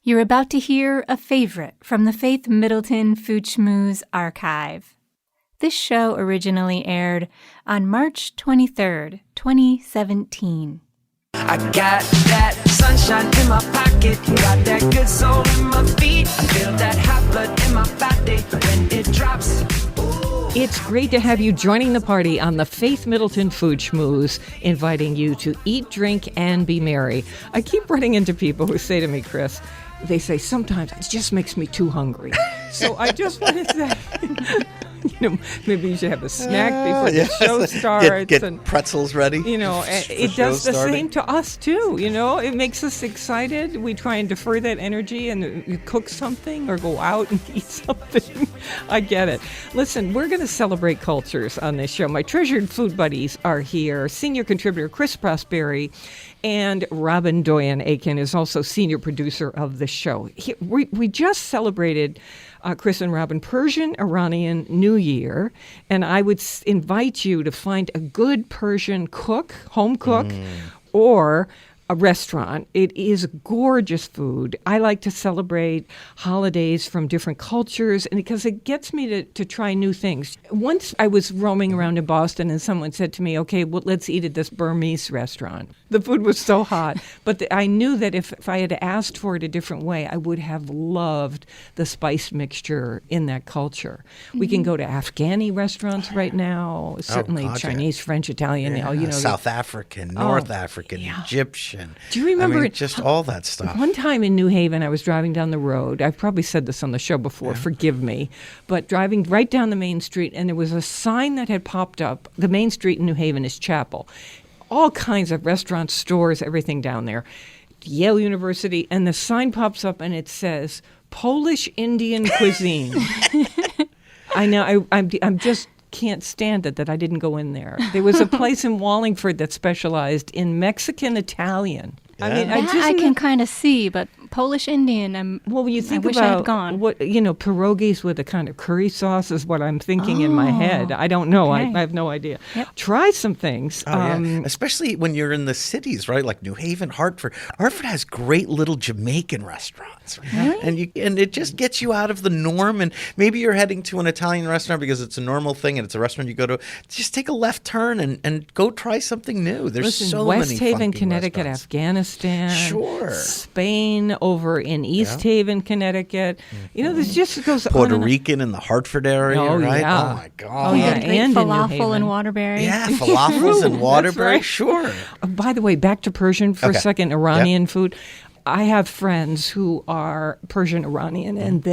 You're about to hear a favorite from the Faith Middleton Food Schmooze archive. This show originally aired on March 23rd, 2017. I got that sunshine in my pocket, got that good soul in my feet. I feel that hot blood in my body when it drops. It's great to have you joining the party on the Faith Middleton Food Schmooze, inviting you to eat, drink, and be merry. I keep running into people who say to me, Chris, they say, sometimes it just makes me too hungry. So I just want to say, maybe you should have a snack before the show starts. Get pretzels ready. It does the same to us, too. It makes us excited. We try and defer that energy and cook something or go out and eat something. I get it. Listen, we're going to celebrate cultures on this show. My treasured food buddies are here. Senior contributor Chris Prosperi and Robin Doyen-Aiken is also senior producer of the show. We just celebrated, Chris and Robin, Persian Iranian New Year, and I would invite you to find a good Persian cook, home cook, or a restaurant. It is gorgeous food. I like to celebrate holidays from different cultures, and because it gets me to try new things. Once I was roaming around in Boston, and someone said to me, okay, well, let's eat at this Burmese restaurant. The food was so hot, but I knew that if I had asked for it a different way, I would have loved the spice mixture in that culture. We can go to Afghani restaurants right now, certainly Chinese, French, Italian. South African, North African, Egyptian. Do you remember just all that stuff? One time in New Haven, I was driving down the road. I've probably said this on the show before, forgive me, but driving right down the main street, and there was a sign that had popped up. The main street in New Haven is Chapel. All kinds of restaurants, stores, everything down there. Yale University, and the sign pops up and it says, Polish Indian cuisine. I know, I'm just can't stand it that I didn't go in there. There was a place in Wallingford that specialized in Mexican Italian. Yeah. I mean, I can kind of see, but Polish Indian, well, when you think I wish about I had gone. what pierogies with a kind of curry sauce is what I'm thinking in my head. I don't know. Okay. I have no idea. Yep. Try some things. Especially when you're in the cities, right? Like New Haven, Hartford. Hartford has great little Jamaican restaurants, Really? and it just gets you out of the norm. And maybe you're heading to an Italian restaurant because it's a normal thing and it's a restaurant you go to. Just take a left turn and go try something new. There's so West many Haven, funky Connecticut, restaurants. Afghanistan, Sure. Spain, over in East Haven, Connecticut. There's just goes Puerto on and Rican in the Hartford area, Oh, right? yeah. Oh my God. Oh, yeah. Great and in New falafel Haven. and Waterbury. Yeah, falafels and Waterbury, right. sure. By the way, back to Persian for a second, Iranian food. I have friends who are Persian Iranian, and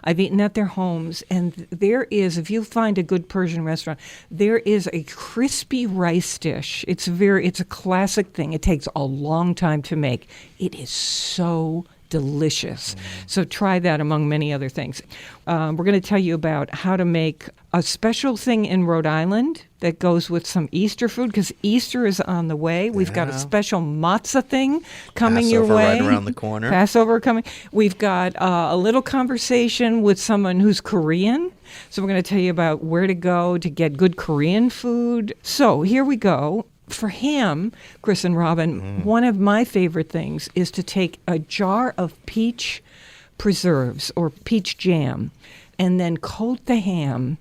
I've eaten at their homes, and there is, if you find a good Persian restaurant, there is a crispy rice dish. It's a classic thing. It takes a long time to make. It is so delicious. So try that among many other things. We're going to tell you about how to make a special thing in Rhode Island that goes with some Easter food, because Easter is on the way. We've got a special matzah thing coming your way. Passover right around the corner. Passover coming. We've got a little conversation with someone who's Korean. So we're going to tell you about where to go to get good Korean food. So here we go. For ham, Chris and Robin, one of my favorite things is to take a jar of peach preserves or peach jam and then coat the ham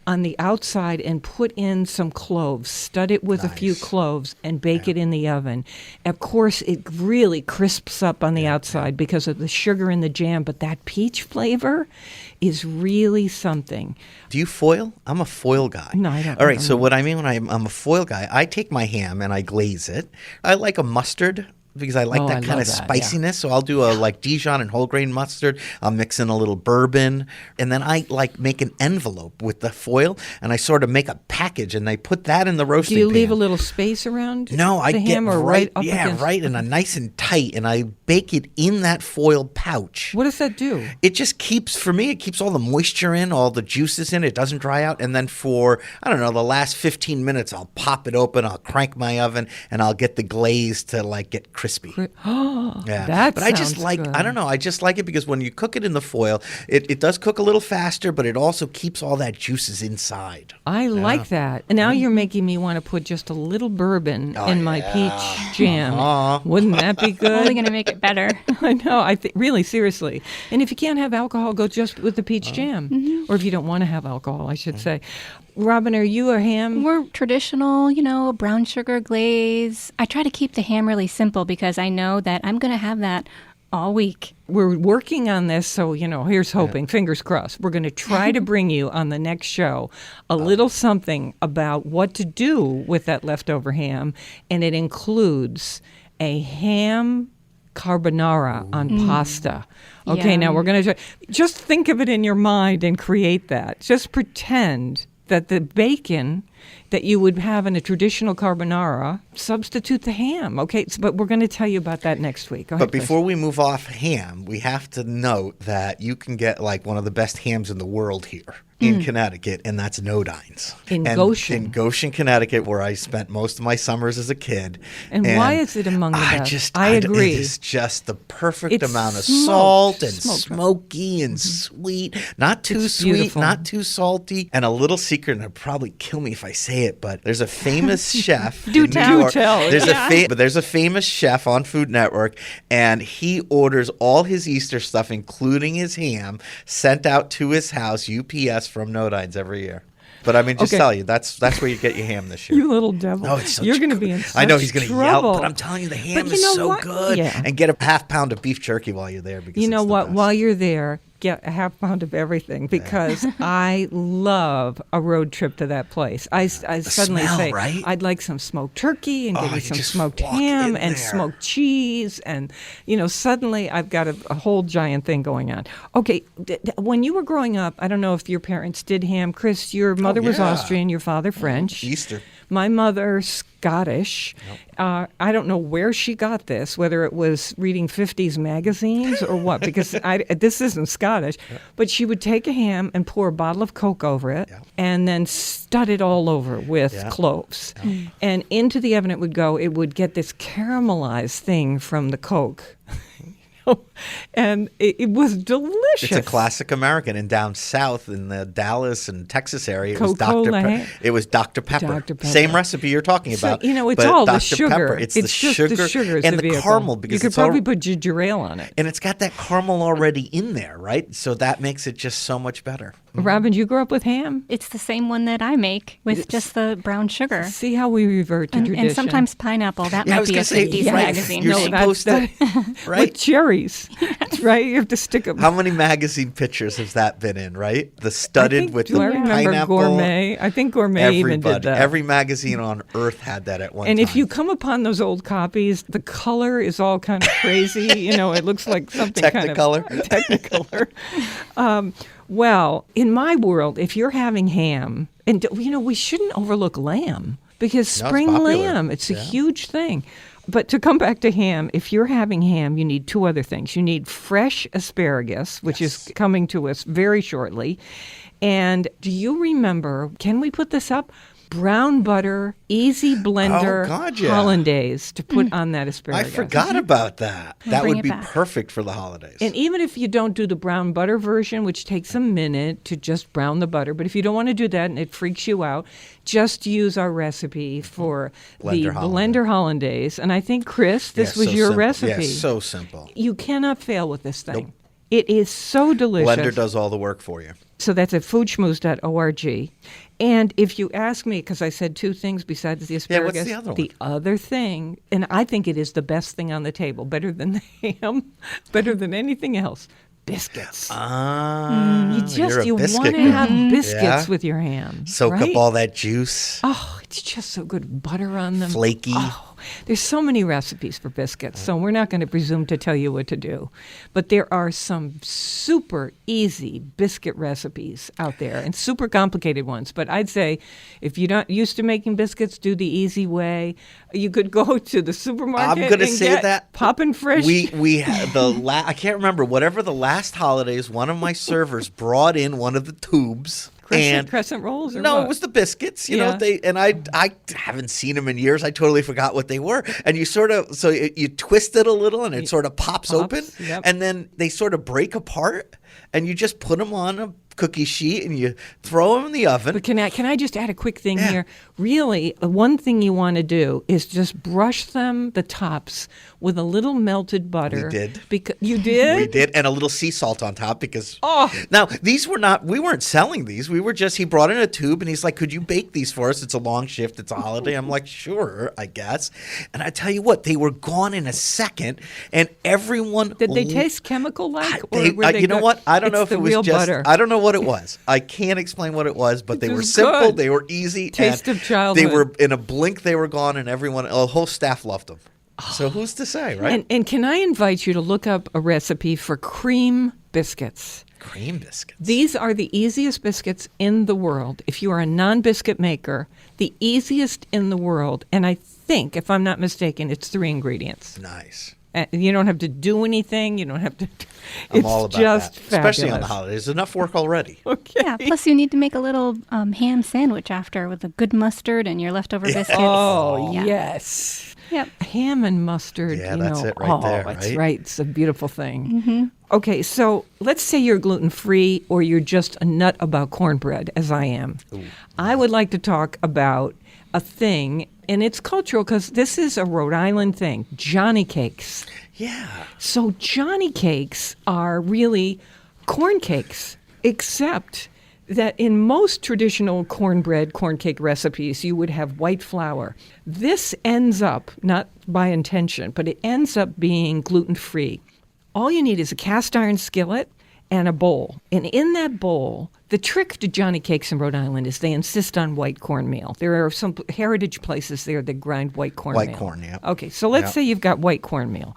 on the outside and put in some cloves, stud it with a few cloves, and bake it in the oven. Of course, it really crisps up on the outside because of the sugar in the jam, but that peach flavor is really something. Do you foil? I'm a foil guy. No, I don't. All right, so what I mean when I'm a foil guy, I take my ham and I glaze it. I like a mustard because I like that kind of spiciness. So I'll do a Dijon and whole grain mustard. I'll mix in a little bourbon. And then I make an envelope with the foil, and I sort of make a package, and I put that in the roasting pan. Do you leave a little space around No, I the get ham or right up yeah, against? right, and a nice and tight, and I bake it in that foil pouch. What does that do? It just keeps all the moisture in, all the juices in. It doesn't dry out. And then for, I don't know, the last 15 minutes, I'll pop it open, I'll crank my oven, and I'll get the glaze to get crispy crispy. That but I just like, good. I don't know, I just like it because when you cook it in the foil, it does cook a little faster, but it also keeps all that juices inside. I like that. And now you're making me want to put just a little bourbon in my peach jam. Wouldn't that be good? Only going to make it better. I know. I think really, seriously. And if you can't have alcohol, go just with the peach jam. Or if you don't want to have alcohol, I should say. Robin, are you a ham? We're traditional, brown sugar glaze. I try to keep the ham really simple because I know that I'm going to have that all week. We're working on this, so, here's hoping, fingers crossed. We're going to try to bring you on the next show a little something about what to do with that leftover ham, and it includes a ham carbonara on pasta. Okay, now we're going to just think of it in your mind and create that. Just pretend that the bacon that you would have in a traditional carbonara, substitute the ham, okay? But we're going to tell you about that next week. Go ahead, But before we move off ham, we have to note that you can get like one of the best hams in the world here in Connecticut, and that's Nodine's. In Goshen. In Goshen, Connecticut, where I spent most of my summers as a kid. And why is it among the best? I agree. It is just the perfect It's amount of smoked, salt and smoked. smoky and sweet. Not too It's sweet, beautiful. not too salty. And a little secret, and it'll probably kill me if I say it, but there's a famous chef. Do in New tell. York. There's Yeah. but there's a famous chef on Food Network, and he orders all his Easter stuff, including his ham, sent out to his house, UPS from Nodine's every year. But I mean, just Okay. tell you, that's where you get your ham this year. You little devil. Oh, it's such You're going to good- be in such I know he's going to yell, trouble. but I'm telling you, the ham But you is know so what? good. Yeah. And get a half pound of beef jerky while you're there. Because You know it's the what? best. While you're there, get a half pound of everything because I love a road trip to that place. I suddenly smell, say, right? I'd like some smoked turkey and give me you some just smoked walk ham in and there. smoked cheese. And, suddenly I've got a whole giant thing going on. Okay, when you were growing up, I don't know if your parents did ham. Chris, your mother was yeah. Austrian, your father French. Easter. My mother, Scottish. I don't know where she got this, whether it was reading 50s magazines or what, because this isn't Scottish. But she would take a ham and pour a bottle of Coke over it and then stud it all over with cloves. And into the oven it would go. It would get this caramelized thing from the Coke. And it was delicious. It's a classic American. And down south in the Dallas and Texas area, Coca-Cola. It was Dr. Pepper. Dr. Pepper. Same recipe you're talking So, about. it's but all the Dr. sugar. Pepper, it's the just sugar the sugar is and the the vehicle. caramel because you could it's probably all, put ginger ale on it. and it's got that caramel already in there, right? So that makes it just so much better. Robin, you grew up with ham? It's the same one that I make with just the brown sugar. See how we revert to tradition. And sometimes pineapple. That Yeah, I might was be gonna a say, 50s right, magazine. you're thing. supposed to, right? With cherries, right? You have to stick them. How many magazine pictures has that been in, right? The studded with the I remember pineapple. Gourmet. I think Gourmet even did that. Every magazine on earth had that at one And time. if you come upon those old copies, the color is all kind of crazy. It looks like something Technicolor. kind of Technicolor. Well, in my world, if you're having ham, and we shouldn't overlook lamb because No, it's spring popular. lamb, it's a huge thing. But to come back to ham, if you're having ham, you need two other things. You need fresh asparagus, which is coming to us very shortly. And do you remember, can we put this up? Brown butter, easy blender, Oh, God, yeah. hollandaise to put on that I asparagus. forgot about that. That bring would it be back. perfect for the holidays. And even if you don't do the brown butter version, which takes a minute to just brown the butter, but if you don't want to do that and it freaks you out, just use our recipe for the blender hollandaise. And I think, Chris, this was so your simple. recipe. Yeah, so simple. You cannot fail with this thing. It is so delicious. Blender does all the work for you. So that's at foodschmooze.org. And if you ask me, because I said two things besides the asparagus. what's the other one? The other thing, and I think it is the best thing on the table, better than the ham, better than anything else, biscuits. You're a you biscuit want to girl. have biscuits Yeah. with your ham. Soak right? up all that juice. Oh, it's just so good. Butter on them. Flaky. Oh, there's so many recipes for biscuits, so we're not going to presume to tell you what to do. But there are some super easy biscuit recipes out there and super complicated ones. But I'd say if you're not used to making biscuits, do the easy way. You could go to the supermarket I'm going to and say get that Poppin' Fresh. we had I can't remember, whatever the last holidays, one of my servers brought in one of the tubes Crescent rolls? Or no, what? it was the biscuits. You know, I haven't seen them in years. I totally forgot what they were. And you sort of, so you twist it a little and it sort of pops open. Yep. And then they sort of break apart and you just put them on a cookie sheet and you throw them in the oven. But can I just add a quick thing here? Really, one thing you want to do is just brush the tops with a little melted butter. We did. You did? We did, and a little sea salt on top because. Oh. Now these were not. We weren't selling these. We were just. He brought in a tube and he's like, "Could you bake these for us? It's a long shift. It's a holiday." I'm like, "Sure, I guess." And I tell you what, they were gone in a second, and everyone. Did they taste chemical like? You know what? I don't know if it was real just. Butter. I don't know what it was. I can't explain what it was, but they were simple. Good. They were easy. Taste of childhood. They were in a blink. They were gone, and the whole staff loved them. So who's to say, right? And can I invite you to look up a recipe for cream biscuits? Cream biscuits. These are the easiest biscuits in the world. If you are a non-biscuit maker, the easiest in the world. And I think, if I'm not mistaken, it's 3 ingredients. Nice. You don't have to do anything. You don't have to. I'm all about just that. Fabulous. Especially on the holidays. Enough work already. Okay. Yeah, plus you need to make a little ham sandwich after with a good mustard and your leftover biscuits. Oh, yeah. Yes. Yep. Ham and mustard. Yeah, that's it right there, That's right? right. It's a beautiful thing. Mm-hmm. Okay, so let's say you're gluten-free or you're just a nut about cornbread, as I am. Ooh. I would like to talk about a thing, and it's cultural because this is a Rhode Island thing, Johnny cakes. Yeah. So Johnny cakes are really corn cakes, except that in most traditional corn cake recipes, you would have white flour. This ends up, not by intention, but it ends up being gluten-free. All you need is a cast iron skillet and a bowl. And in that bowl, the trick to Johnny cakes in Rhode Island is they insist on white cornmeal. There are some heritage places there that grind white cornmeal. White corn, yeah. Okay, so let's say you've got white cornmeal.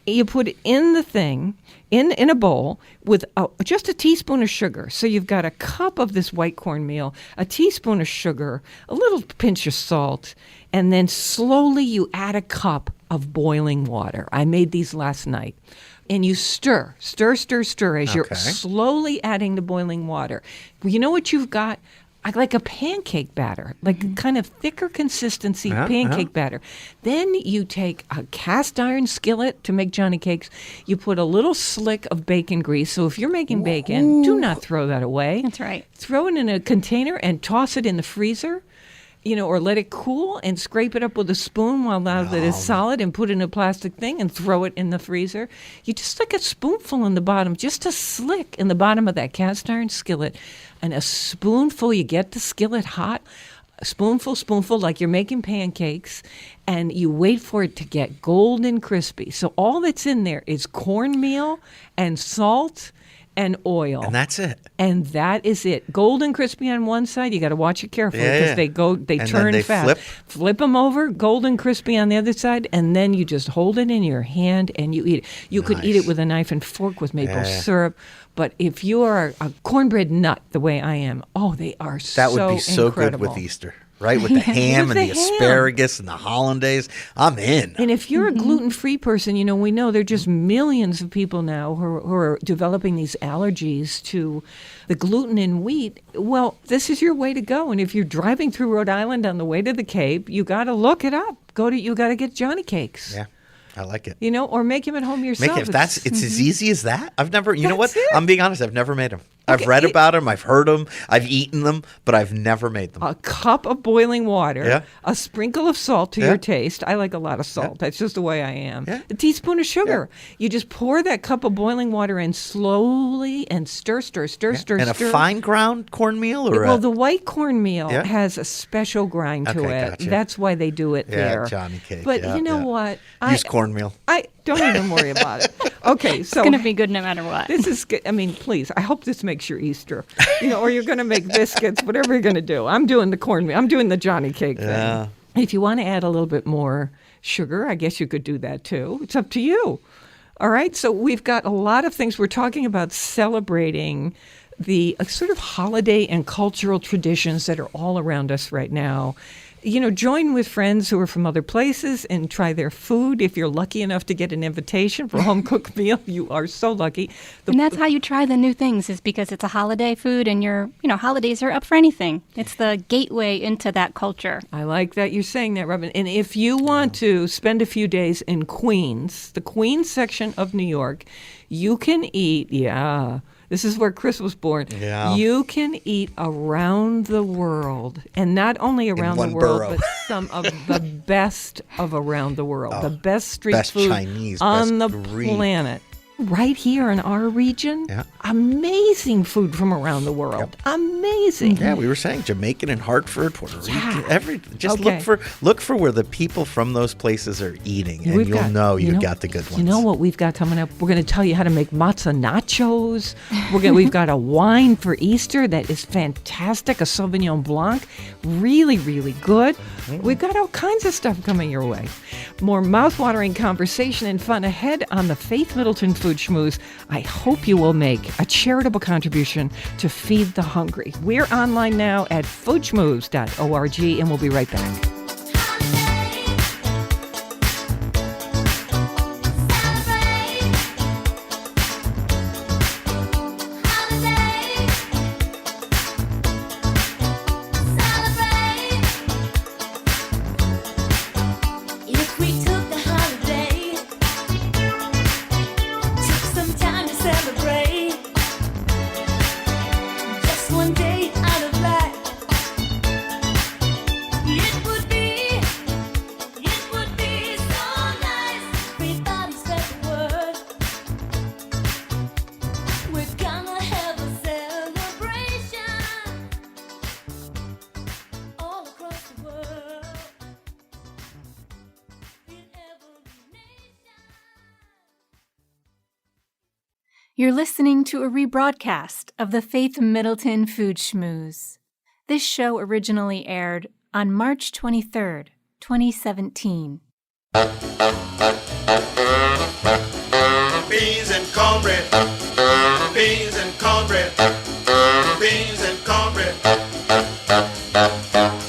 You put it in the thing, in a bowl, with just a teaspoon of sugar. So you've got a cup of this white cornmeal, a teaspoon of sugar, a little pinch of salt, and then slowly you add a cup of boiling water. I made these last night. And you stir as you're slowly adding the boiling water. You know what you've got? Like a pancake batter, like a kind of thicker consistency pancake batter. Then you take a cast iron skillet to make Johnny cakes. You put a little slick of bacon grease. So if you're making bacon, do not throw that away. That's right. Throw it in a container and toss it in the freezer. Or let it cool and scrape it up with a spoon while that is solid and put it in a plastic thing and throw it in the freezer. You just stick a spoonful in the bottom, just a slick in the bottom of that cast iron skillet. And a spoonful, you get the skillet hot, a spoonful, like you're making pancakes, and you wait for it to get golden crispy. So all that's in there is cornmeal and salt and oil. And that's it. And that is it. Golden crispy on one side. You got to watch it carefully because they turn fast. Flip them over, golden crispy on the other side, and then you just hold it in your hand and you eat it. You could eat it with a knife and fork with maple syrup. But if you are a cornbread nut the way I am, they are that would be so incredible. Good with Easter. Right, with the ham and the asparagus and the hollandaise, I'm in. And if you're a gluten-free person, we know there are just millions of people now who are developing these allergies to the gluten in wheat. Well, this is your way to go. And if you're driving through Rhode Island on the way to the Cape, you got to look it up. You got to get Johnny cakes. Yeah. I like it. Or make them at home yourself. It's as easy as that. I've never, you know what? It. I'm being honest, I've never made them. I've read about them, I've heard them, I've eaten them, but I've never made them. A cup of boiling water, a sprinkle of salt to your taste. I like a lot of salt. That's just the way I am. Yeah. A teaspoon of sugar. You just pour that cup of boiling water in slowly and stir. And a fine ground cornmeal? The white cornmeal has a special grind to it. Gotcha. That's why they do it there. Johnny cake. But you know what? Use cornmeal. I don't even worry about it. Okay, so it's going to be good no matter what. This is good. I mean, please, I hope this makes your Easter. Or you're going to make biscuits, whatever you're going to do. I'm doing the cornmeal. I'm doing the Johnny cake thing. If you want to add a little bit more sugar, I guess you could do that too. It's up to you. All right, so we've got a lot of things. We're talking about celebrating the sort of holiday and cultural traditions that are all around us right now. join with friends who are from other places and try their food. If you're lucky enough to get an invitation for a home-cooked meal, you are so lucky. And that's how you try the new things, is because it's a holiday food and holidays are up for anything. It's the gateway into that culture. I like that you're saying that, Robin. And if you want to spend a few days in Queens, the Queens section of New York, you can eat, this is where Chris was born. Yeah. You can eat around the world, and not only around the world, but some of the best of around the world, the best street food Chinese, on the Greek. planet. Right here in our region, amazing food from around the world. Amazing. Yeah, we were saying Jamaican and Hartford, Puerto Rico, just Okay. look for where the people from those places are eating, and you'll know you've got the good ones. You know what we've got coming up? We're going to tell you how to make matzo nachos. We've got a wine for Easter that is fantastic, a Sauvignon Blanc, really, really good. We've got all kinds of stuff coming your way. More mouth-watering conversation and fun ahead on the Faith Middleton Food Schmooze. I hope you will make a charitable contribution to feed the hungry. We're online now at foodschmooze.org, and we'll be right back. You're listening to a rebroadcast of the Faith Middleton Food Schmooze. This show originally aired on March 23rd, 2017. Beans and cornbread, beans and cornbread, beans and cornbread.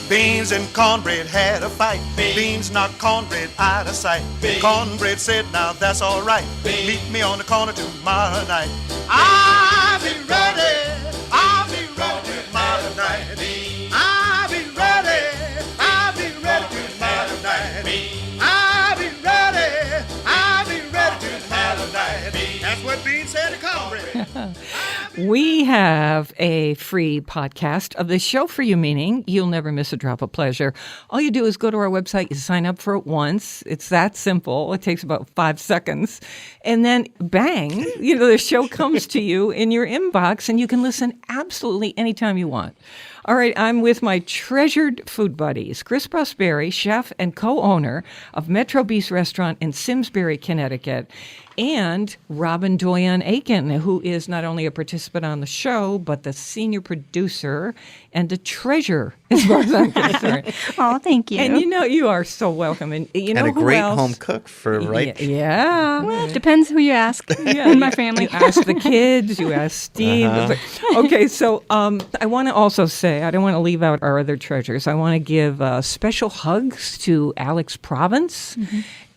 Beans and cornbread had a fight. Beans knocked cornbread out of sight. Cornbread said, now that's all right. Meet me on the corner tomorrow night. I'll be ready. I'll be ready tomorrow night. I'll be ready. I'll be ready tomorrow night. I'll be ready. I'll be ready tomorrow night. That's what Beans said to cornbread. We have a free podcast of this show for you, meaning you'll never miss a drop of pleasure. All you do is go to our website, you sign up for it once. It's that simple. It takes about 5 seconds. And then bang, the show comes to you in your inbox, and you can listen absolutely anytime you want. All right, I'm with my treasured food buddies, Chris Prosperi, chef and co-owner of Metro Beast Restaurant in Simsbury, Connecticut, and Robin Doyon-Aiken, who is not only a participant on the show, but the senior producer and a treasure, as far as I'm concerned. Oh, thank you. And you are so welcome. And you know and a who great else? home cook for Yeah. Well, it depends who you ask in my family. You ask the kids, you ask Steve. Okay, so I want to also say, I don't want to leave out our other treasures. I want to give special hugs to Alex Province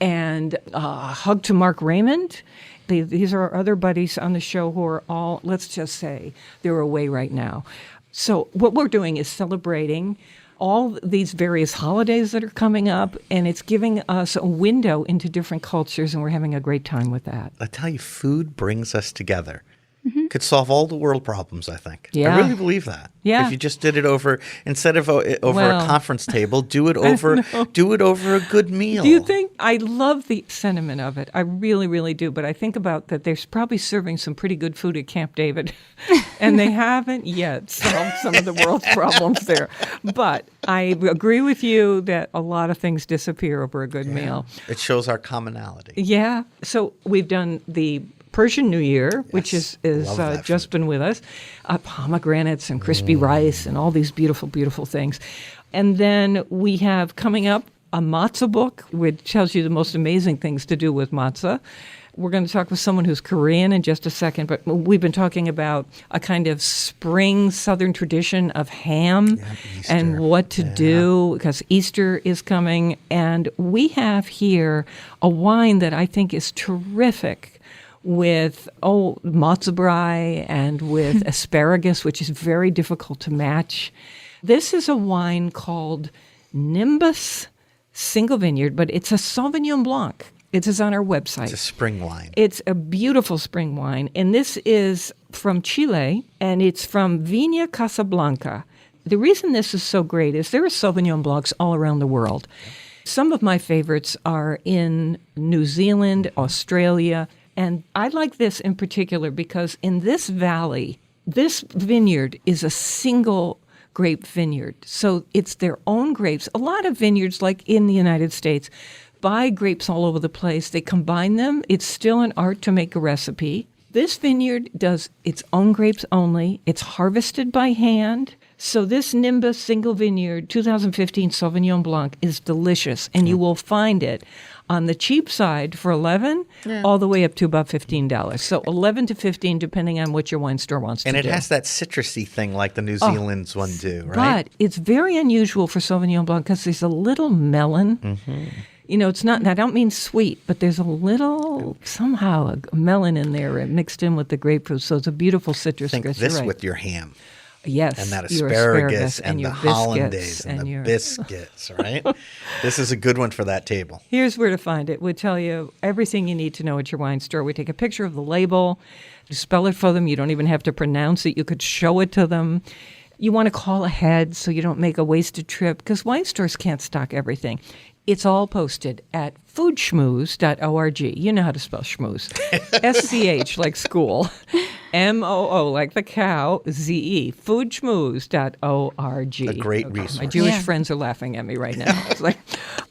and a hug to Mark Raymond. These are our other buddies on the show who are all, let's just say, they're away right now. So what we're doing is celebrating all these various holidays that are coming up, and it's giving us a window into different cultures, and we're having a great time with that. I tell you, food brings us together. Could solve all the world problems, I think. Yeah. I really believe that. Yeah. If you just did it instead of over a conference table, do it over a good meal. Do you think? I love the sentiment of it. I really, really do. But I think about that they're probably serving some pretty good food at Camp David, and they haven't yet solved some of the world's problems there. But I agree with you that a lot of things disappear over a good meal. It shows our commonality. Yeah. So we've done the Persian New Year, which is just been with us, pomegranates and crispy rice and all these beautiful, beautiful things. And then we have coming up a matzah book, which tells you the most amazing things to do with matzah. We're going to talk with someone who's Korean in just a second, but we've been talking about a kind of spring Southern tradition of ham and what to do because Easter is coming. And we have here a wine that I think is terrific with matzo brie and with asparagus, which is very difficult to match. This is a wine called Nimbus Single Vineyard, but it's a Sauvignon Blanc. It is on our website. It's a spring wine. It's a beautiful spring wine, and this is from Chile, and it's from Viña Casablanca. The reason this is so great is there are Sauvignon Blancs all around the world. Some of my favorites are in New Zealand, Australia, and I like this in particular because in this valley, this vineyard is a single grape vineyard. So it's their own grapes. A lot of vineyards, like in the United States, buy grapes all over the place. They combine them. It's still an art to make a recipe. This vineyard does its own grapes only. It's harvested by hand. So this Nimbus Single Vineyard 2015 Sauvignon Blanc is delicious, and you will find it on the cheap side for $11 all the way up to about $15. So $11 to $15 depending on what your wine store wants to do. And it has that citrusy thing like the New Zealand's one do, right? But it's very unusual for Sauvignon Blanc because there's a little melon. Mm-hmm. You know, it's not, I don't mean sweet, but there's a little, somehow, a melon in there mixed in with the grapefruit. So it's a beautiful citrus. Think this with your ham. Yes. And that your asparagus and the your hollandaise and the biscuits, right? This is a good one for that table. Here's where to find it. We tell you everything you need to know at your wine store. We take a picture of the label, you spell it for them. You don't even have to pronounce it. You could show it to them. You want to call ahead so you don't make a wasted trip because wine stores can't stock everything. It's all posted at foodschmooze.org. You know how to spell schmooze. S-C-H like school. M-O-O like the cow. Z-E. Foodschmooze.org. A great resource. My Jewish friends are laughing at me right now. It's like,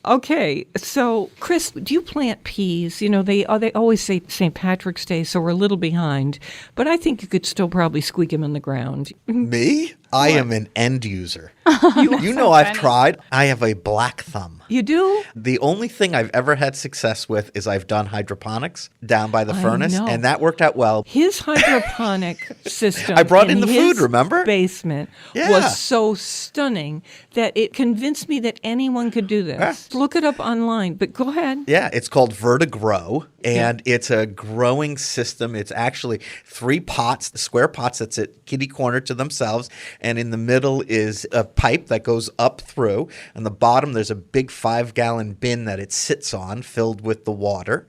okay, so Chris, do you plant peas? You know, they always say St. Patrick's Day, so we're a little behind. But I think you could still probably squeak them in the ground. Me? I am an end user. You know I've tried. I have a black thumb. You do? The only thing I've ever had success with is I've done hydroponics down by the furnace, and that worked out well. His hydroponic system I brought in the food, remember? Basement was so stunning that it convinced me that anyone could do this. Yeah. Look it up online, but go ahead. Yeah, it's called Vertigrow, and it's a growing system. It's actually 3 pots, square pots that's at kitty corner to themselves, and in the middle is a pipe that goes up through. On the bottom, there's a big 5-gallon bin that it sits on filled with the water,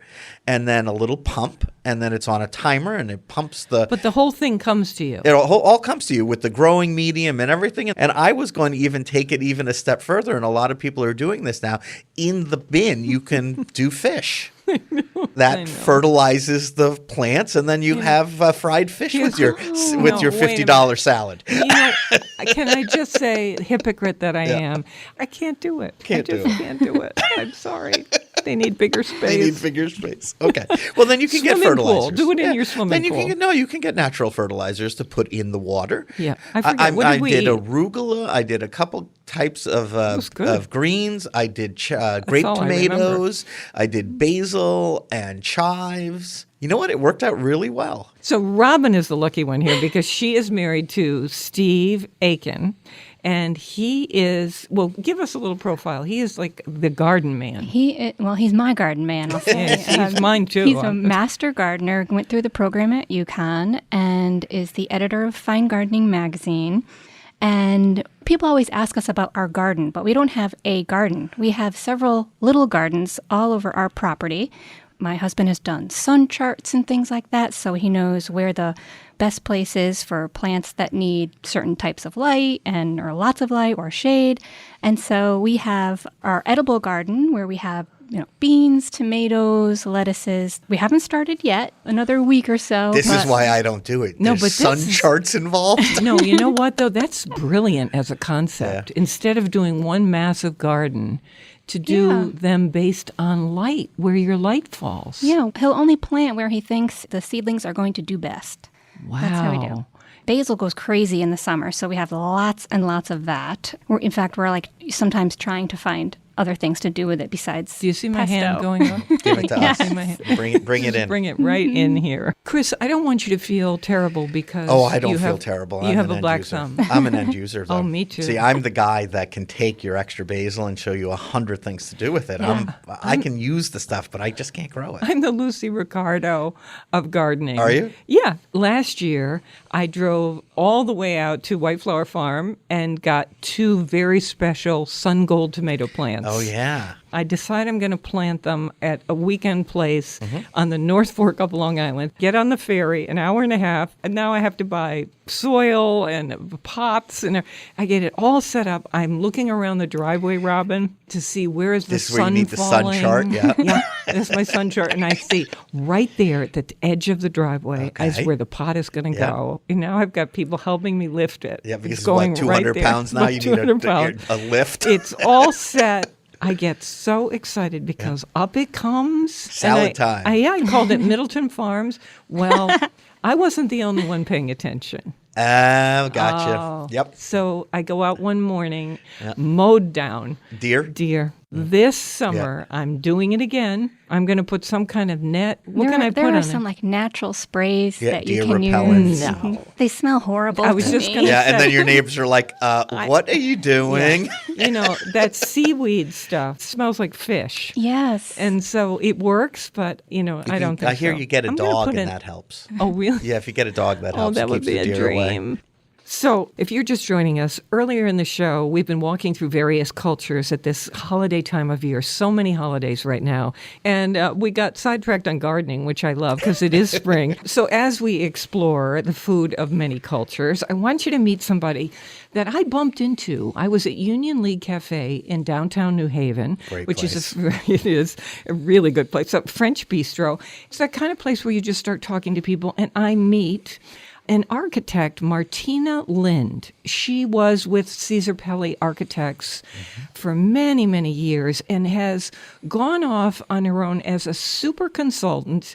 and then a little pump, and then it's on a timer, and it pumps the... But the whole thing comes to you. It all comes to you with the growing medium and everything. And I was going to even take it even a step further, and a lot of people are doing this now. In the bin, you can do fish. That fertilizes the plants, and then you have fried fish with your $50 salad. You know, can I just say, hypocrite that I am, I can't do it. Can't do it. I'm sorry. They need bigger space. Okay. Well, then you can get fertilizers. Pool. Do it in your swimming pool. You can get natural fertilizers to put in the water. Yeah. I forget. What did we eat? arugula. I did a couple types of greens. I did grape tomatoes. I did basil and chives. You know what? It worked out really well. So Robin is the lucky one here because she is married to Steve Aiken. And he is, well, give us a little profile. He is like the garden man. He's my garden man, I'll say. He's mine too. He's a master gardener, went through the program at UConn, and is the editor of Fine Gardening magazine. And people always ask us about our garden, but we don't have a garden. We have several little gardens all over our property. My husband has done sun charts and things like that, so he knows where the best place is for plants that need certain types of light or lots of light or shade. And so we have our edible garden where we have beans, tomatoes, lettuces. We haven't started yet. Another week or so. This is why I don't do it. There's sun charts involved. No, you know what though? That's brilliant as a concept. Yeah. Instead of doing one massive garden, to do them based on light, where your light falls. Yeah, he'll only plant where he thinks the seedlings are going to do best. Wow. That's how we do. Basil goes crazy in the summer, so we have lots and lots of that. We're like sometimes trying to find other things to do with it besides Do you see my pesto. hand going up? Give it to us. See my hand? Bring it in. Bring it right in here. Chris, I don't want you to feel terrible because I don't feel terrible. You have an a black end user. thumb. I'm an end user, though. Oh, me too. See, I'm the guy that can take your extra basil and show you 100 things to do with it. I can use the stuff, but I just can't grow it. I'm the Lucy Ricardo of gardening. Are you? Yeah. Last year, I drove all the way out to White Flower Farm and got 2 very special sun gold tomato plants. Oh, yeah. I decide I'm going to plant them at a weekend place on the North Fork of Long Island, get on the ferry, an hour and a half, and now I have to buy soil and pots, and I get it all set up. I'm looking around the driveway, Robin, to see where is the This is sun where you need the falling. sun chart, yeah. Yeah, this is my sun chart, and I see right there at the edge of the driveway is Okay. where the pot is going to Yeah. go. And now I've got people helping me lift it. Yeah, because it's going what, 200 right there. pounds now? About You 200 need pounds. a lift? It's all set. I get so excited because up it comes. Salad time. I called it Middleton Farms. Well, I wasn't the only one paying attention. Gotcha. Oh. Yep. So I go out one morning, mowed down. Deer? This summer, I'm doing it again. I'm going to put some kind of net. What can I put There on are it? some like natural sprays Yeah, that you deer can repellents. use. No. They smell horrible. I was to just me. gonna Yeah, and then your neighbors are like, what are you doing? You know, that seaweed stuff smells like fish. Yes. And so it works, but, I don't think I hear so. you get a I'm gonna dog put and in- that helps. Oh, really? Yeah, if you get a dog, that Oh, helps. that It would keeps be the a deer away. dream. So, if you're just joining us, earlier in the show, we've been walking through various cultures at this holiday time of year. So many holidays right now. And we got sidetracked on gardening, which I love because it is spring. So, as we explore the food of many cultures, I want you to meet somebody that I bumped into. I was at Union League Cafe in downtown New Haven, Great which place. it is a really good place. A French bistro. It's that kind of place where you just start talking to people, and I meet an architect, Martina Lind. She was with Caesar Pelli Architects for many, many years and has gone off on her own as a super consultant.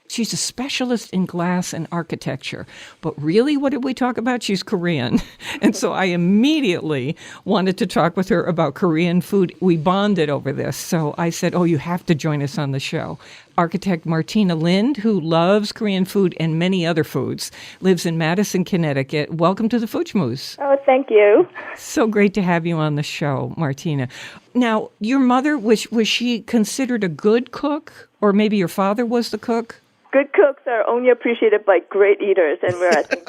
She's a specialist in glass and architecture. But really, what did we talk about? She's Korean. And so I immediately wanted to talk with her about Korean food. We bonded over this. So I said, you have to join us on the show. Architect Martina Lind, who loves Korean food and many other foods, lives in Madison, Connecticut. Welcome to the Food Schmooze. Oh, thank you. So great to have you on the show, Martina. Now, your mother, was she considered a good cook? Or maybe your father was the cook? Good cooks are only appreciated by great eaters, and we're, I think,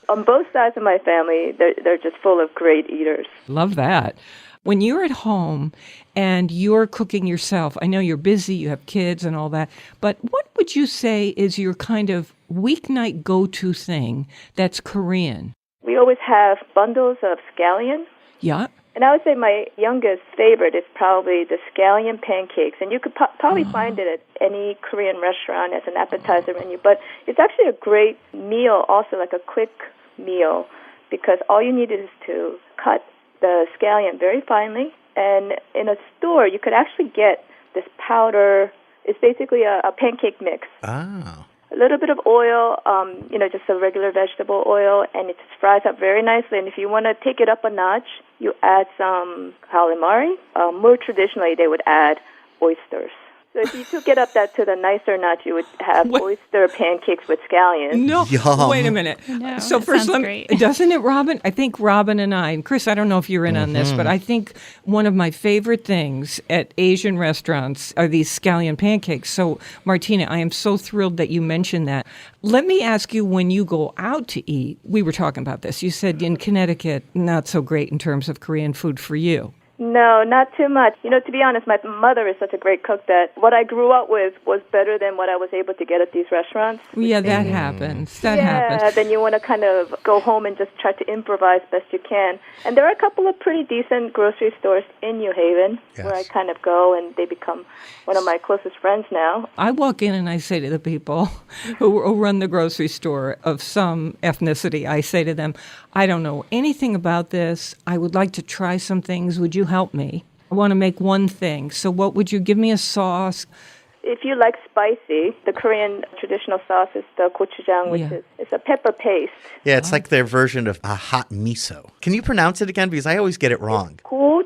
on both sides of my family, they're just full of great eaters. Love that. When you're at home and you're cooking yourself, I know you're busy, you have kids and all that, but what would you say is your kind of weeknight go-to thing that's Korean? We always have bundles of scallion, Yeah. and I would say my youngest favorite is probably the scallion pancakes, and you could probably find it at any Korean restaurant as an appetizer menu, but it's actually a great meal, also like a quick meal, because all you need is to cut the scallion very finely, and in a store you could actually get this powder. It's basically a pancake mix. Oh. A little bit of oil, just a regular vegetable oil, and it just fries up very nicely. And if you want to take it up a notch, you add some calamari. More traditionally, they would add oysters. So if you took it up to the nicer notch, you would have oyster pancakes with scallions. No, Yum. wait a minute. No, So that first, sounds great. doesn't it, Robin? I think Robin and I, and Chris, I don't know if you're in on this, but I think one of my favorite things at Asian restaurants are these scallion pancakes. So, Martina, I am so thrilled that you mentioned that. Let me ask you, when you go out to eat, we were talking about this. You said in Connecticut, not so great in terms of Korean food for you. No, not too much. To be honest, my mother is such a great cook that what I grew up with was better than what I was able to get at these restaurants. Yeah, that happens. That happens. Then you want to kind of go home and just try to improvise best you can. And there are a couple of pretty decent grocery stores in New Haven where I kind of go, and they become one of my closest friends now. I walk in and I say to the people who run the grocery store of some ethnicity, I say to them, I don't know anything about this. I would like to try some things. Would you help me? I want to make one thing. So what would you give me a sauce? If you like spicy, the Korean traditional sauce is the gochujang, which is it's a pepper paste. Yeah, it's like their version of a hot miso. Can you pronounce it again? Because I always get it wrong. Gochujang.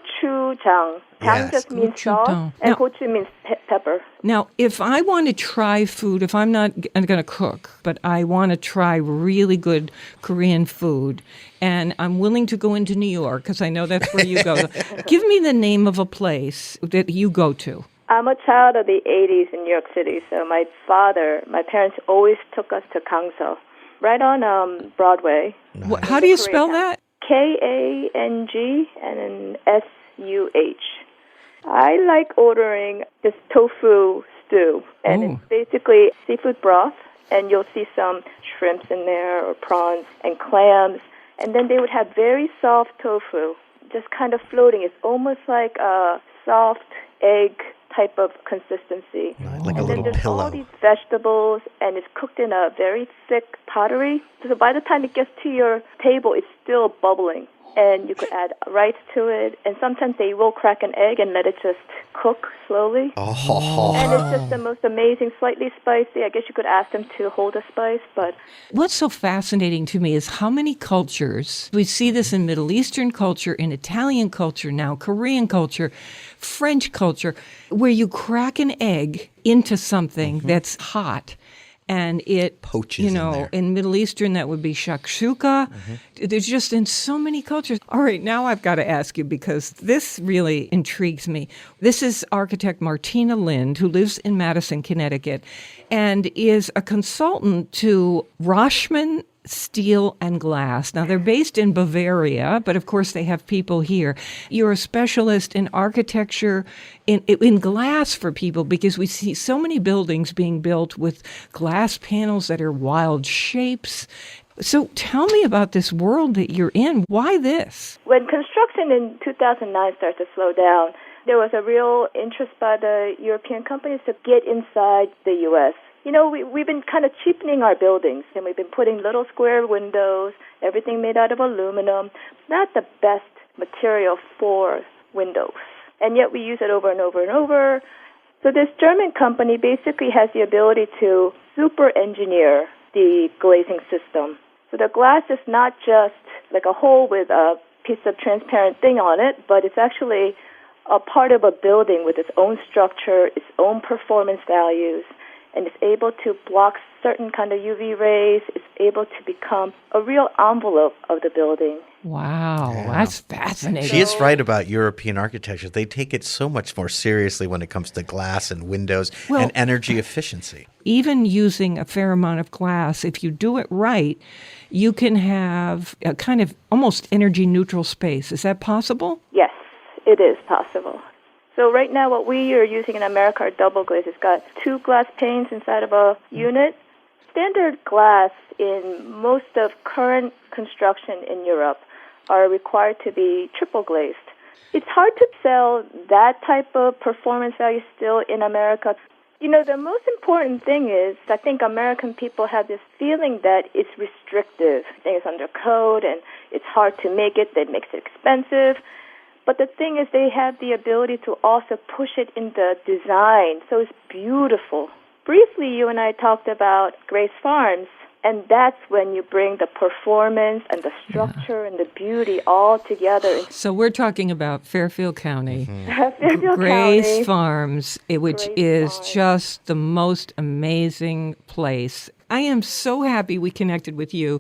gochujang. Tang Yes. just means sauce, Gochujang. and Now- gochu means pepper. Now, if I want to try food, if I'm not going to cook, but I want to try really good Korean food, and I'm willing to go into New York, because I know that's where you go, give me the name of a place that you go to. I'm a child of the 80s in New York City, so my parents always took us to Gangso, right on Broadway. How do you spell that? Kang and then SUH. I like ordering this tofu stew, and it's basically seafood broth, and you'll see some shrimps in there or prawns and clams, and then they would have very soft tofu, just kind of floating. It's almost like a soft egg type of consistency. Like a and little then there's pillow. all these vegetables, and it's cooked in a very thick pottery. So by the time it gets to your table, it's still bubbling. And you could add rice to it. And sometimes they will crack an egg and let it just cook slowly. Oh. And it's just the most amazing, slightly spicy. I guess you could ask them to hold the spice, but What's so fascinating to me is how many cultures, we see this in Middle Eastern culture, in Italian culture now, Korean culture, French culture, where you crack an egg into something that's hot. And it Poaches in there. in Middle Eastern, that would be shakshuka. There's just in so many cultures. All right, now I've got to ask you, because this really intrigues me. This is architect Martina Lind, who lives in Madison, Connecticut, and is a consultant to Roshman Steel and Glass. Now, they're based in Bavaria, but of course they have people here. You're a specialist in architecture, in glass for people, because we see so many buildings being built with glass panels that are wild shapes. So tell me about this world that you're in. Why this? when construction in 2009 started to slow down, there was a real interest by the European companies to get inside the U.S. You know, we've been kind of cheapening our buildings, and we've been putting little square windows, everything made out of aluminum, not the best material for windows. And yet we use it over and over and over. So this German company basically has the ability to super engineer the glazing system. So the glass is not just like a hole with a piece of transparent thing on it, but it's actually a part of a building with its own structure, its own performance values, and it's able to block certain kind of UV rays. It's able to become a real envelope of the building. Wow, that's fascinating. She is right about European architecture. They take it so much more seriously when it comes to glass and windows and energy efficiency. Even using a fair amount of glass, if you do it right, you can have a kind of almost energy neutral space. Is that possible? Yes, it is possible. So right now what we are using in America are double glaze. It's got 2 glass panes inside of a unit. Standard glass in most of current construction in Europe are required to be triple glazed. It's hard to sell that type of performance value still in America. You know, the most important thing is I think American people have this feeling that it's restrictive. Things under code and it's hard to make it. That makes it expensive. But the thing is they have the ability to also push it in the design. So it's beautiful. Briefly, you and I talked about Grace Farms, and that's when you bring the performance and the structure and the beauty all together. So we're talking about Fairfield County, Fairfield Grace County. Farms, which Grace is Farms. just the most amazing place. I am so happy we connected with you.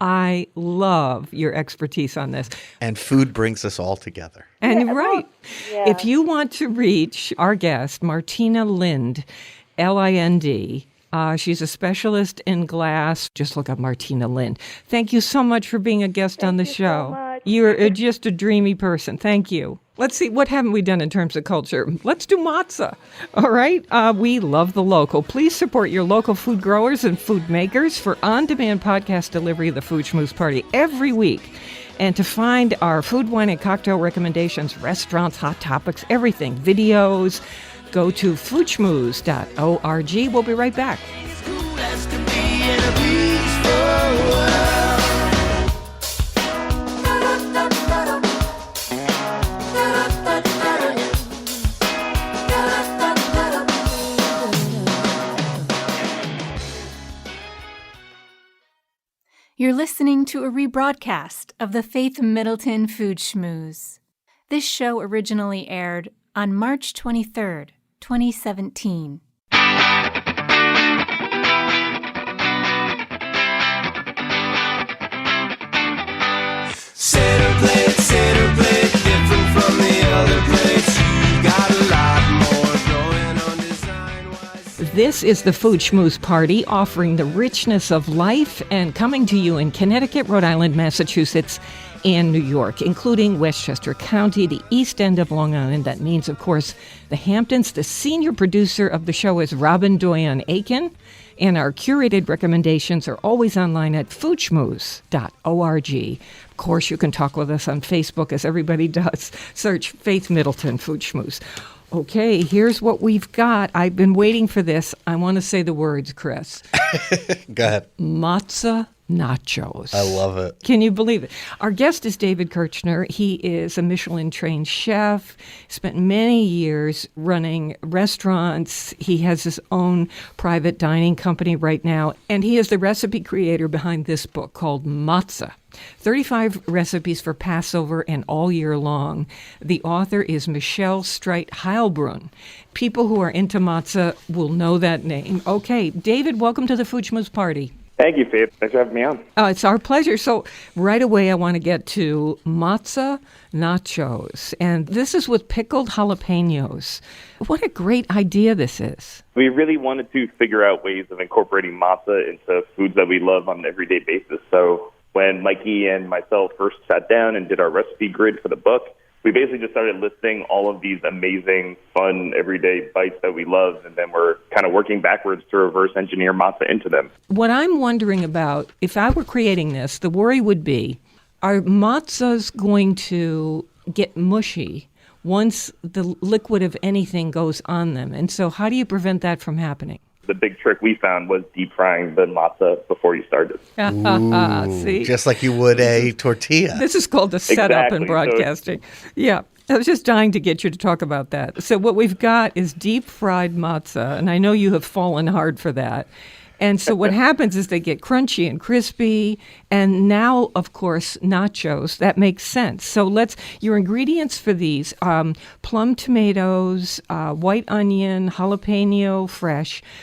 I love your expertise on this. And food brings us all together. And right, yeah. if you want to reach our guest, Martina Lind, Lind, she's a specialist in glass. Just look up Martina Lind. Thank you so much for being a guest on the show. much. You're just a dreamy person. Thank you. Let's see, what haven't we done in terms of culture? Let's do matzah. All right. We love the local. Please support your local food growers and food makers for on-demand podcast delivery of the Food Schmooze Party every week. And to find our food, wine, and cocktail recommendations, restaurants, hot topics, everything, videos, go to foodschmooze.org. We'll be right back. It's cool as to be in a peaceful world. You're listening to a rebroadcast of the Faith Middleton Food Schmooze. This show originally aired on March 23rd, 2017. Center plate, different from the other plates. You got a lot more going on design-wise. This is the Food Schmooze Party, offering the richness of life and coming to you in Connecticut, Rhode Island, Massachusetts, and New York, including Westchester County, the East End of Long Island. That means, of course, the Hamptons. The senior producer of the show is Robin Doyon-Aiken, and our curated recommendations are always online at foodschmooze.org. Of course, you can talk with us on Facebook, as everybody does. Search Faith Middleton Food Schmooze. Okay, here's what we've got. I've been waiting for this. I want to say the words, Chris. Go ahead. Matzo Nachos. I love it. Can you believe it? Our guest is David Kirschner. He is a Michelin-trained chef, spent many years running restaurants. He has his own private dining company right now, and he is the recipe creator behind this book called Matzo. 35 recipes for Passover and all year long. The author is Michelle Streit-Heilbrunn. People who are into matzah will know that name. Okay, David, welcome to the Food Schmooze Party. Thank you, Faith. Thanks for having me on. It's our pleasure. So right away, I want to get to Matzo Nachos. And this is with pickled jalapenos. What a great idea this is. We really wanted to figure out ways of incorporating matzah into foods that we love on an everyday basis. So when Mikey and myself first sat down and did our recipe grid for the book, we basically just started listing all of these amazing, fun, everyday bites that we love, and then we're kind of working backwards to reverse engineer matzah into them. What I'm wondering about, if I were creating this, the worry would be, are matzahs going to get mushy once the liquid of anything goes on them? And so how do you prevent that from happening? The big trick we found was deep frying the matzah before you started. See? Just like you would a tortilla. This is called the setup Exactly. in broadcasting. Yeah. I was just dying to get you to talk about that. So what we've got is deep fried matzah, and I know you have fallen hard for that. And so what happens is they get crunchy and crispy, and now, of course, nachos. That makes sense. So your ingredients for these, plum tomatoes, white onion, jalapeno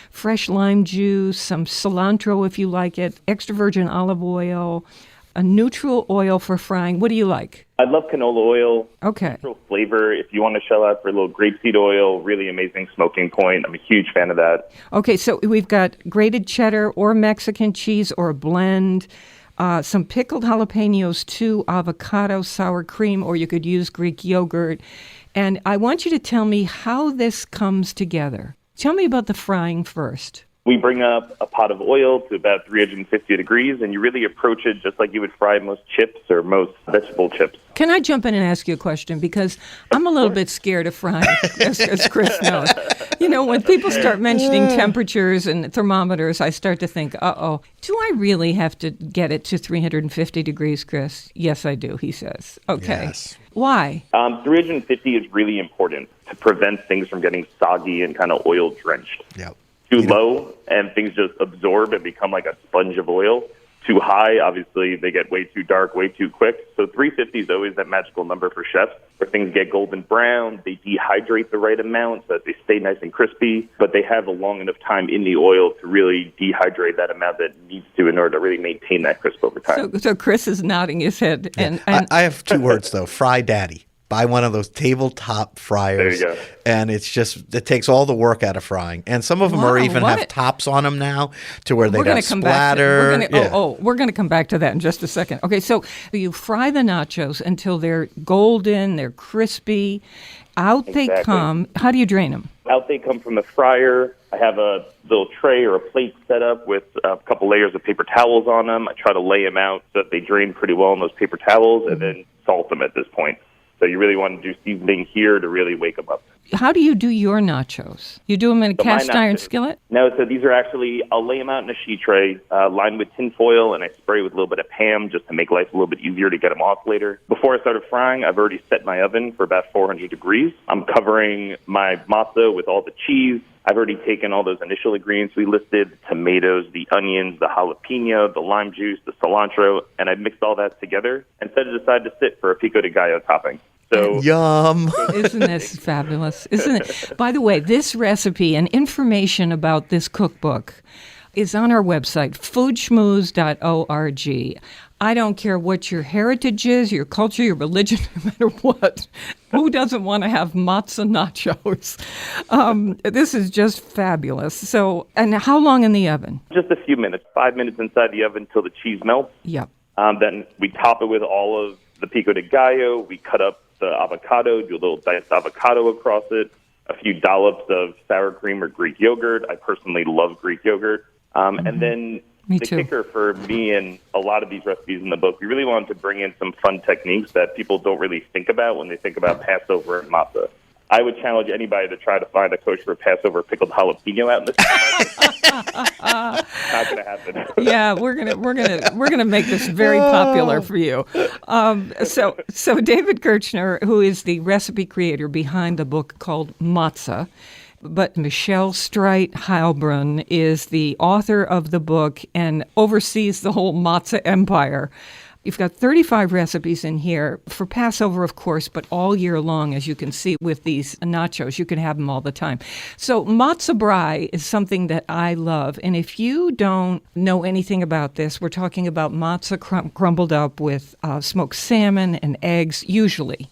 fresh lime juice, some cilantro if you like it, extra virgin olive oil, a neutral oil for frying. What do you like? I love canola oil. Okay. Neutral flavor. If you want to shell out for a little grapeseed oil, really amazing smoking point. I'm a huge fan of that. Okay, so we've got grated cheddar or Mexican cheese or a blend, some pickled jalapenos, 2 avocado, sour cream, or you could use Greek yogurt. And I want you to tell me how this comes together. Tell me about the frying first. We bring up a pot of oil to about 350 degrees, and you really approach it just like you would fry most chips or most vegetable chips. Can I jump in and ask you a question? Because I'm a little bit scared of frying, as Chris knows. You know, when people start mentioning temperatures and thermometers, I start to think, uh-oh, do I really have to get it to 350 degrees, Chris? Yes, I do, he says. Okay. Yes. Why? 350 is really important to prevent things from getting soggy and kind of oil drenched. Yep. Too low, and things just absorb and become like a sponge of oil. Too high, obviously, they get way too dark, way too quick. So 350 is always that magical number for chefs, where things get golden brown, they dehydrate the right amount so that they stay nice and crispy, but they have a long enough time in the oil to really dehydrate that amount that needs to in order to really maintain that crisp over time. So Chris is nodding his head. And I have 2 words, though. Fry Daddy. Buy one of those tabletop fryers. There you go. And it takes all the work out of frying. And some of them have tops on them now to where they don't splatter. We're going to come back to that in just a second. Okay, so you fry the nachos until they're golden, they're crispy. Out they come. How do you drain them? Out they come from the fryer. I have a little tray or a plate set up with a couple layers of paper towels on them. I try to lay them out so that they drain pretty well in those paper towels, and then salt them at this point. So you really want to do seasoning here to really wake them up. How do you do your nachos? You do them in a cast iron skillet? No, so these are actually, I'll lay them out in a sheet tray lined with tin foil, and I spray with a little bit of Pam just to make life a little bit easier to get them off later. Before I started frying, I've already set my oven for about 400 degrees. I'm covering my matzo with all the cheese. I've already taken all those initial ingredients we listed, the tomatoes, the onions, the jalapeno, the lime juice, the cilantro, and I mixed all that together and set it aside to sit for a pico de gallo topping. So Yum. Isn't this fabulous? Isn't it? By the way, this recipe and information about this cookbook is on our website, foodschmooze.org. I don't care what your heritage is, your culture, your religion, no matter what. Who doesn't want to have matzo nachos? This is just fabulous. So, and how long in the oven? just a few minutes, 5 minutes inside the oven until the cheese melts. Yep. Then we top it with all of the pico de gallo. We cut up the avocado, do a little diced avocado across it, a few dollops of sour cream or Greek yogurt. I personally love Greek yogurt. And then Me the too. kicker for me and a lot of these recipes in the book, we really wanted to bring in some fun techniques that people don't really think about when they think about Passover and matzah. I would challenge anybody to try to find a kosher Passover pickled jalapeno out in the Not going to happen. Yeah, we're gonna make this very popular for you. So David Kirschner, who is the recipe creator behind the book called Matzah, but Michelle Streit Heilbrunn is the author of the book and oversees the whole matzah empire. You've got 35 recipes in here for Passover, of course, but all year long, as you can see with these nachos. You can have them all the time. So matzah brai is something that I love. And if you don't know anything about this, we're talking about matzah crumbled up with smoked salmon and eggs, usually.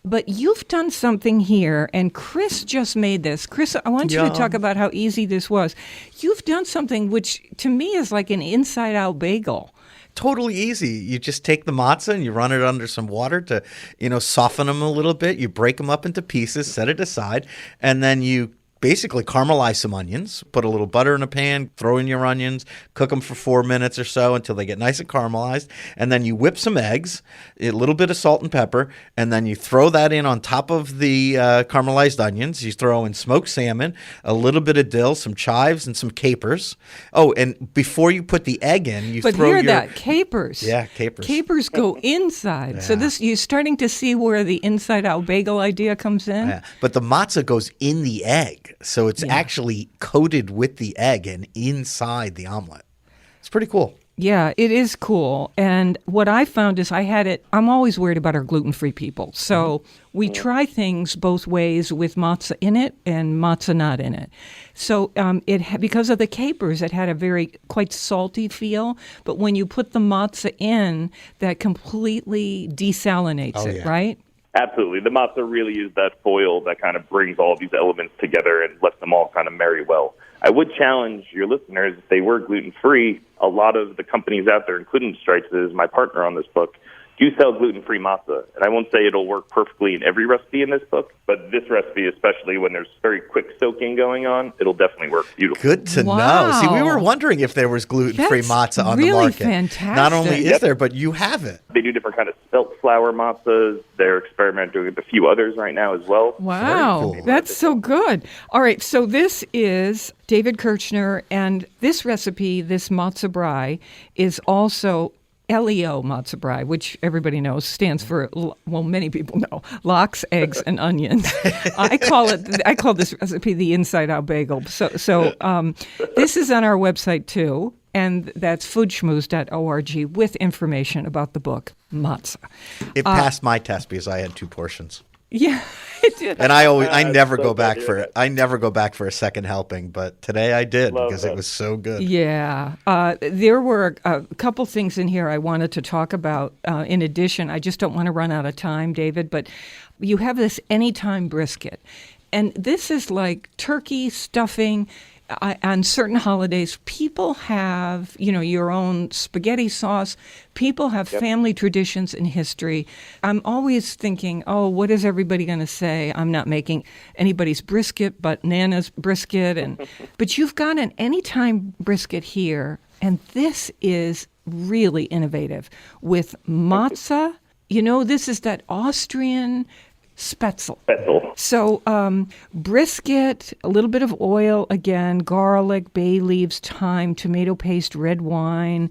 But you've done something here, and Chris just made this. Chris, I want you to talk about how easy this was. You've done something which, to me, is like an inside-out bagel. Totally easy. You just take the matzah and you run it under some water to, soften them a little bit. You break them up into pieces, set it aside, and then you basically caramelize some onions, put a little butter in a pan, throw in your onions, cook them for 4 minutes or so until they get nice and caramelized, and then you whip some eggs, a little bit of salt and pepper, and then you throw that in on top of the caramelized onions. You throw in smoked salmon, a little bit of dill, some chives, and some capers. Oh, and before you put the egg in, you throw your... that, capers. Yeah, capers. Capers go inside. Yeah. So you're starting to see where the inside-out bagel idea comes in. Yeah. But the matzah goes in the egg. So it's actually coated with the egg and inside the omelet. It's pretty cool. Yeah, it is cool. And what I found is I'm always worried about our gluten-free people. So we try things both ways with matzah in it and matzah not in it. So because of the capers, it had a quite salty feel. But when you put the matzah in, that completely desalinates it, right? Absolutely. The matzah really is that foil that kind of brings all of these elements together and lets them all kind of marry well. I would challenge your listeners, if they were gluten-free, a lot of the companies out there, including Stripes, is my partner on this book, do sell gluten-free matzah. And I won't say it'll work perfectly in every recipe in this book, but this recipe, especially when there's very quick soaking going on, it'll definitely work beautifully. Good to know. See, we were wondering if there was gluten-free matzah on the market. Fantastic. Not only is there, but you have it. They do different kind of spelt flour matzahs. They're experimenting with a few others right now as well. Wow, cool. That's so good. All right, so this is David Kirschner, and this recipe, this matzah brai, is also LEO matzah brai, which everybody knows stands for, well, many people know, lox, eggs, and onions. I call this recipe the inside-out bagel. So this is on our website too, and that's foodschmooze.org with information about the book Matzah. It passed my test because I had 2 portions. Yeah, it did. And I never go back for a second helping, but today I did because it was so good. Yeah, there were a couple things in here I wanted to talk about. In addition, I just don't want to run out of time, David. But you have this anytime brisket, and this is like turkey stuffing. On certain holidays, people have, your own spaghetti sauce. People have family traditions and history. I'm always thinking, what is everybody going to say? I'm not making anybody's brisket, but Nana's brisket. But you've got an anytime brisket here, and this is really innovative with matzah. This is that Austrian Spätzle. So brisket, a little bit of oil, again, garlic, bay leaves, thyme, tomato paste, red wine,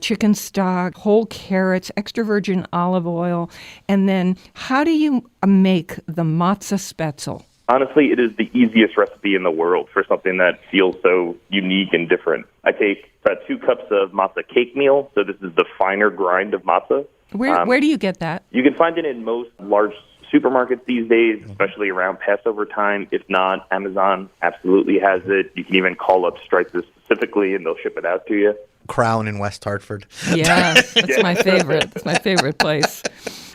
chicken stock, whole carrots, extra virgin olive oil. And then how do you make the matzah Spätzle? Honestly, it is the easiest recipe in the world for something that feels so unique and different. I take about 2 cups of matzah cake meal. So this is the finer grind of matzah. Where do you get that? You can find it in most large supermarkets these days, especially around Passover time. If not, Amazon absolutely has it. You can even call up Strices specifically, and they'll ship it out to you. Crown in West Hartford. Yeah, that's my favorite. That's my favorite place.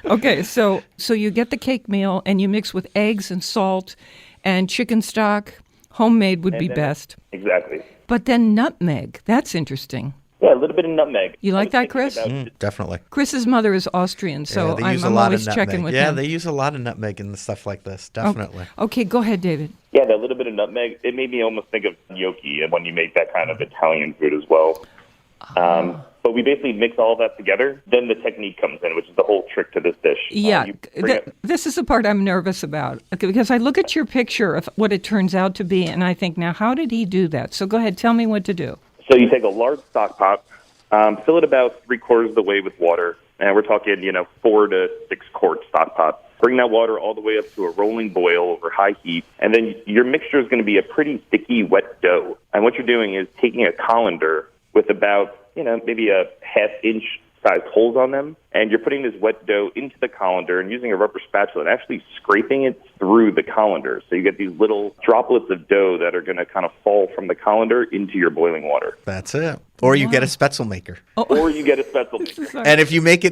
Okay, so you get the cake meal, and you mix with eggs and salt and chicken stock. Homemade would be best. Exactly. But then nutmeg. That's interesting. Yeah, a little bit of nutmeg. You like that, Chris? Definitely. Chris's mother is Austrian, so I'm always checking with them. Yeah, they use a lot of nutmeg in the stuff like this. Definitely. Okay, go ahead, David. Yeah, that little bit of nutmeg, it made me almost think of gnocchi when you make that kind of Italian food as well. But we basically mix all of that together. Then the technique comes in, which is the whole trick to this dish. Yeah, this is the part I'm nervous about. because I look at your picture of what it turns out to be, and I think, now, how did he do that? So go ahead, tell me what to do. So you take a large stock pot, fill it about 3/4 of the way with water, and we're talking, 4 to 6 quart stock pot. Bring that water all the way up to a rolling boil over high heat, and then your mixture is going to be a pretty sticky, wet dough. And what you're doing is taking a colander with about, maybe a half-inch sized holes on them, and you're putting this wet dough into the colander and using a rubber spatula and actually scraping it through the colander. So you get these little droplets of dough that are going to kind of fall from the colander into your boiling water. That's it. Or you get a Spätzle maker. Or you get a Spätzle maker. And if you make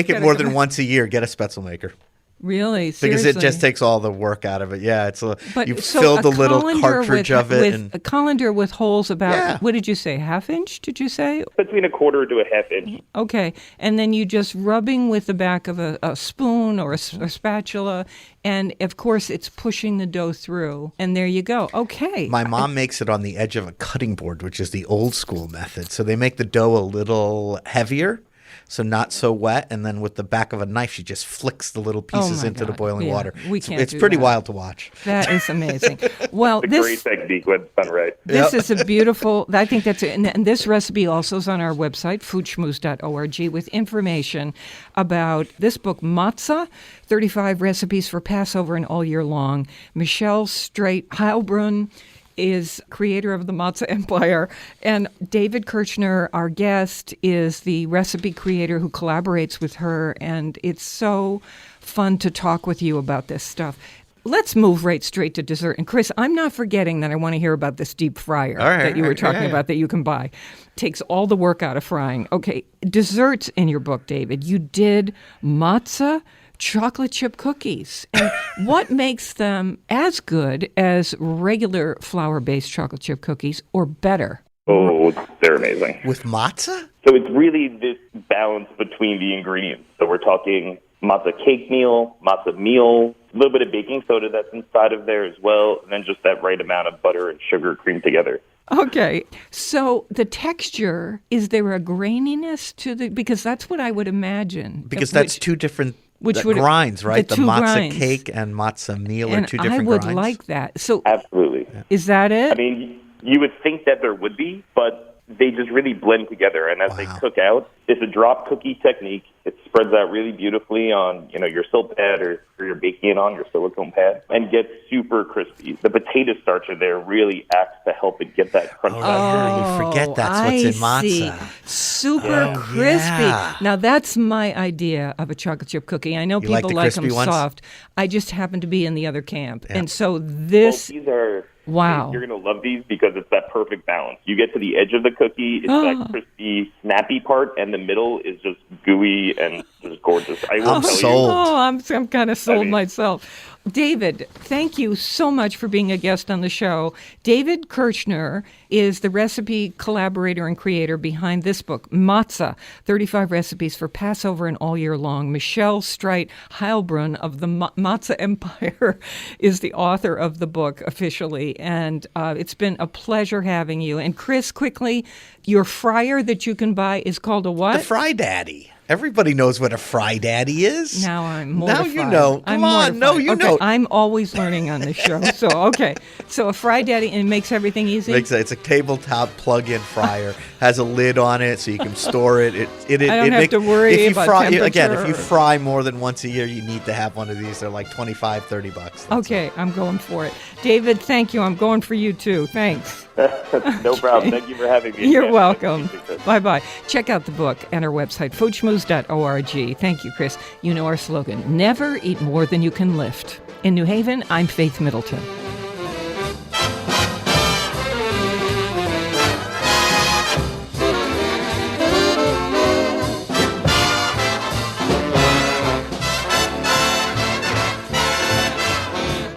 it more than once a year, get a Spätzle maker. Really? Seriously? Because it just takes all the work out of it. Yeah, you so fill the little cartridge of it. A colander with holes about, what did you say, ½ inch, did you say? Between 1/4 to a ½ inch. Okay. And then you just rubbing with the back of a spoon or a spatula, and of course it's pushing the dough through, and there you go. Okay. My mom makes it on the edge of a cutting board, which is the old school method. So they make the dough a little heavier, so not so wet, and then with the back of a knife, she just flicks the little pieces into the boiling water. It's pretty wild to watch. That is amazing. Well, it's a great technique when it's done right. This is a beautiful, I think that's it. And this recipe also is on our website, foodschmooze.org, with information about this book, Matzo, 35 Recipes for Passover and All Year Long. Michelle Straight Heilbrunn is creator of the Matzo Empire, and David Kirschner, our guest, is the recipe creator who collaborates with her, and it's so fun to talk with you about this stuff. Let's move right straight to dessert. And Chris, I'm not forgetting that I want to hear about this deep fryer that you were talking about that you can buy. Takes all the work out of frying. Okay, desserts in your book, David. You did matzo chocolate chip cookies. And what makes them as good as regular flour-based chocolate chip cookies or better? Oh, they're amazing. With matzah? So it's really this balance between the ingredients. So we're talking matzo cake meal, matzo meal, a little bit of baking soda that's inside of there as well, and then just that right amount of butter and sugar creamed together. Okay. So the texture, is there a graininess to the, because that's what I would imagine. Because that's two different grinds, right? The matzah grinds. Cake and matzah meal and are two different grinds. I would grinds. like that. So absolutely. Is that it? I mean, you would think that there would be, but they just really blend together. And as they cook out, it's a drop cookie technique. It spreads out really beautifully on, your silk pad or you're baking it on your silicone pad and gets super crispy. The potato starch in there really acts to help it get that crunch. You forget that's what's in matzah. Super crispy. Yeah. Now, that's my idea of a chocolate chip cookie. I know people like them soft. I just happen to be in the other camp. Yeah. And so this... Well, these are... Wow. You're going to love these because it's that perfect balance. You get to the edge of the cookie, it's that crispy, snappy part, and the middle is just gooey and just gorgeous. I will tell sold. you. Oh, I'm kind of sold myself. David, thank you so much for being a guest on the show. David Kirschner is the recipe collaborator and creator behind this book, Matzo, 35 Recipes for Passover and All Year Long. Michelle Straight Heilbrunn of the Matzo Empire is the author of the book officially, and it's been a pleasure having you. And Chris, quickly, your fryer that you can buy is called a what? The Fry Daddy. Everybody knows what a Fry Daddy is. Now I'm mortified. Now you know. Come on. No, you know. I'm always learning on this show. So, okay. So a Fry Daddy, and it makes everything easy? It's a tabletop plug-in fryer. Has a lid on it so you can store it. I don't have to worry about temperature. Again, if you fry more than once a year, you need to have one of these. They're like $25, $30. Okay, I'm going for it. David, thank you. I'm going for you too. Thanks. No problem. Thank you for having me. You're again. welcome. Bye-bye. Check out the book and our website, foodschmooze.org. Thank you, Chris. You know our slogan, never eat more than you can lift. In New Haven, I'm Faith Middleton.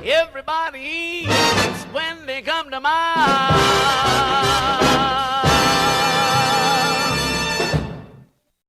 Everybody eats when they come to my